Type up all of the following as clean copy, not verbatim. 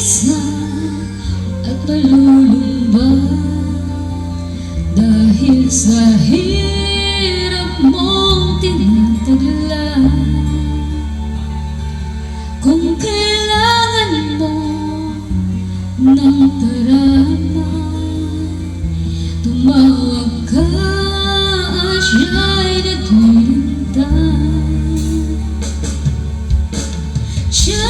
mag-iisa at malulumbang dahil sa hirap mong tinataglan. Kung kailangan mo ng tarama, tumawag ka at siya'y naghihintay. Siya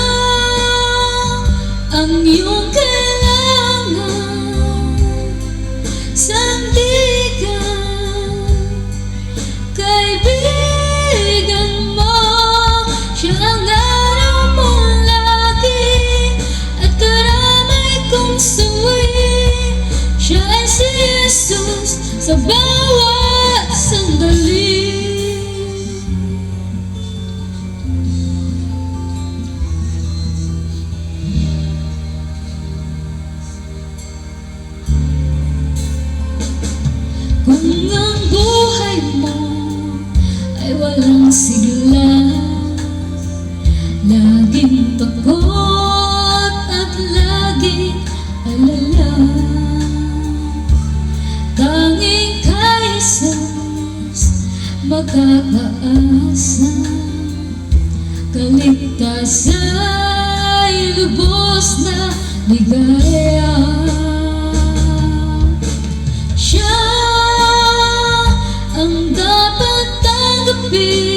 ang iyong kailangan, sandigan, kaibigan mo. Siya ang araw mong lagi at karamay kong suwi. Siya ay si Jesus sa bawat sandali. Kung ang buhay mo ay walang sigla, laging takot at laging alala, tanging kay Jesus makakaasa. Kaligtasan ay lubos na ligaya. Siya ang dapat tanggapin